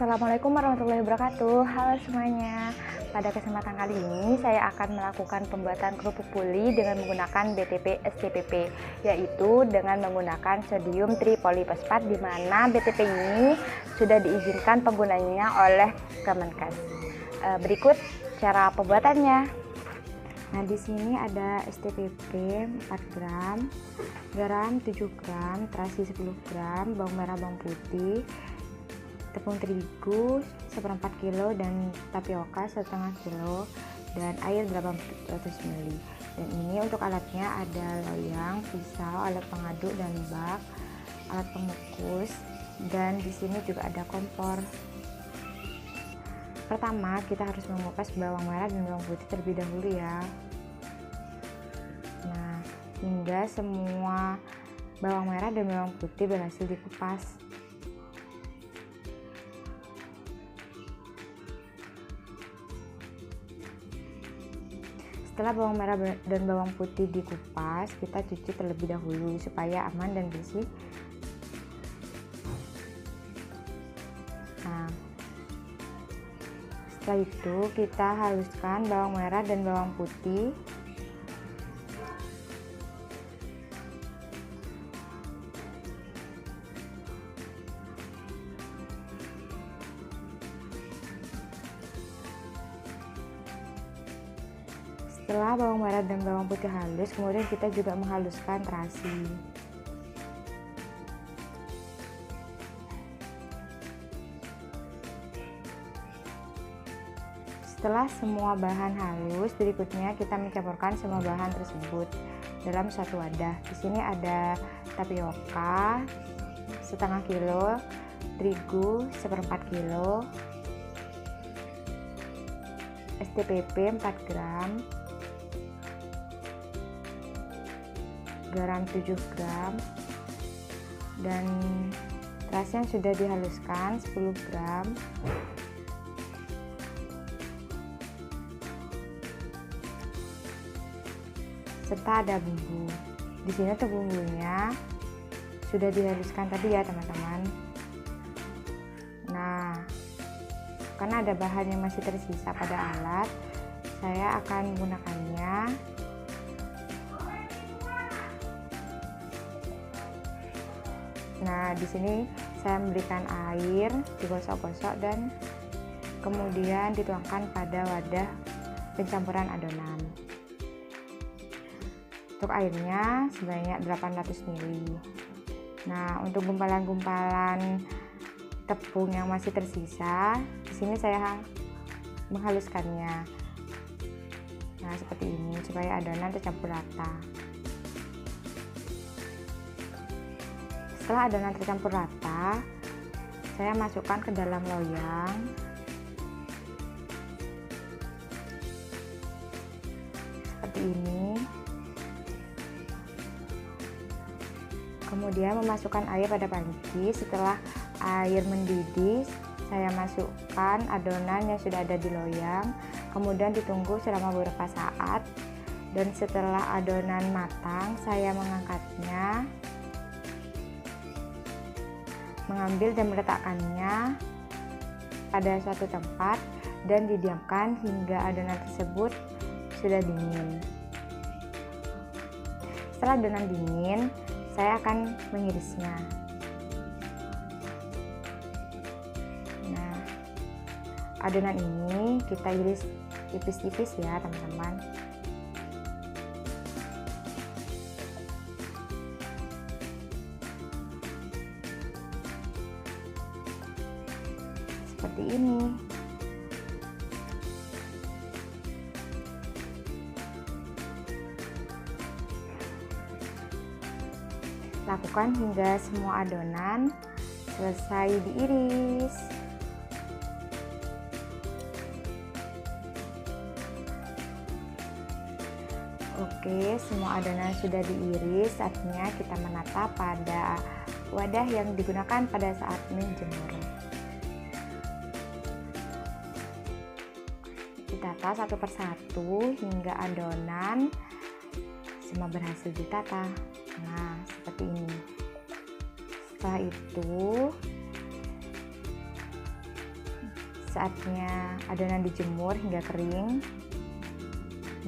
Assalamualaikum warahmatullahi wabarakatuh. Halo semuanya. Pada kesempatan kali ini saya akan melakukan pembuatan kerupuk puli dengan menggunakan BTP STPP, yaitu dengan menggunakan sodium tripolifosfat, di mana BTP ini sudah diizinkan penggunanya oleh Kemenkes. Berikut cara pembuatannya. Nah, di sini ada STPP 4 gram, garam 7 gram, terasi 10 gram, bawang merah, bawang putih, tepung terigu 1/4 kilo, dan tapioka 1/2 kilo, dan air 800 ml. Dan ini untuk alatnya ada loyang, pisau, alat pengaduk dan bak, alat pengukus, dan di sini juga ada kompor. Pertama, kita harus mengupas bawang merah dan bawang putih terlebih dahulu ya. Nah, hingga semua bawang merah dan bawang putih berhasil dikupas. Setelah bawang merah dan bawang putih dikupas, kita cuci terlebih dahulu supaya aman dan bersih. Nah, setelah itu kita haluskan bawang merah dan bawang putih. Setelah bawang merah dan bawang putih halus, kemudian kita juga menghaluskan terasi. Setelah semua bahan halus, berikutnya kita mencampurkan semua bahan tersebut dalam satu wadah. Di sini ada tapioka 1/2 kilo, terigu 1/4 kilo, STPP 4 gram, garam 7 gram, dan terasi yang sudah dihaluskan 10 gram, serta ada bumbu. Di sini tuh bumbunya sudah dihaluskan tadi ya teman-teman. Nah, karena ada bahan yang masih tersisa pada alat, saya akan menggunakannya. Nah, di sini saya memberikan air, digosok-gosok dan kemudian dituangkan pada wadah pencampuran adonan. Untuk airnya sebanyak 800 ml. Nah, untuk gumpalan-gumpalan tepung yang masih tersisa, di sini saya menghaluskannya. Nah, seperti ini supaya adonan tercampur rata. Setelah adonan tercampur rata, saya masukkan ke dalam loyang. Seperti ini. Kemudian memasukkan air pada panci. Setelah air mendidih, saya masukkan adonan yang sudah ada di loyang. Kemudian ditunggu selama beberapa saat. Dan setelah adonan matang, saya mengangkatnya, mengambil dan meletakkannya pada suatu tempat dan didiamkan hingga adonan tersebut sudah dingin. Setelah adonan dingin, saya akan mengirisnya. Nah, adonan ini kita iris tipis-tipis ya teman-teman. Seperti ini. Lakukan hingga semua adonan selesai diiris. Oke, semua adonan sudah diiris, saatnya kita menata pada wadah yang digunakan pada saat menjemur. Ditata satu persatu hingga adonan semua berhasil ditata. Nah, seperti ini. Setelah itu saatnya adonan dijemur hingga kering.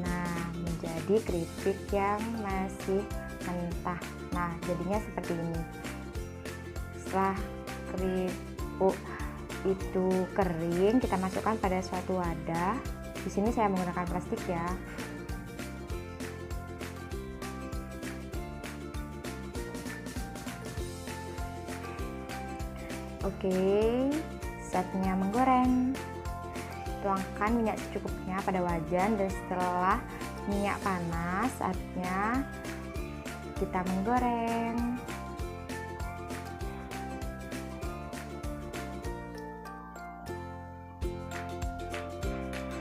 Nah, menjadi keripik yang masih mentah. Nah, jadinya seperti ini. Setelah keripik itu kering, kita masukkan pada suatu wadah. Di sini saya menggunakan plastik ya. Oke, saatnya menggoreng. Tuangkan minyak secukupnya pada wajan, dan setelah minyak panas, saatnya kita menggoreng.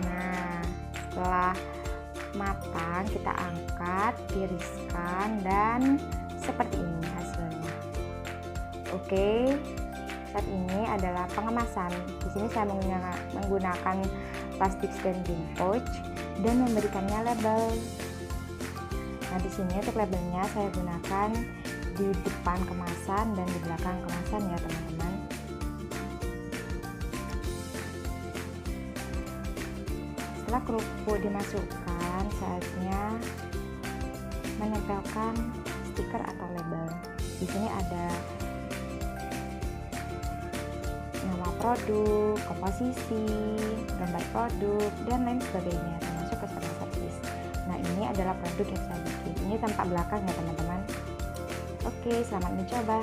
Nah, setelah matang, kita angkat, tiriskan, dan seperti ini hasilnya. Oke. Saat ini adalah pengemasan. Di sini saya menggunakan plastik standing pouch dan memberikannya label. Nah, di sini untuk labelnya saya gunakan di depan kemasan dan di belakang kemasan ya, teman-teman. Setelah kerupuk dimasukkan, saatnya menempelkan stiker atau label. Di sini ada nama produk, komposisi, gambar produk, dan lain sebagainya, termasuk customer service. Nah, ini adalah produk yang saya bikin. Ini tampak belakang ya, teman-teman. Oke, selamat mencoba.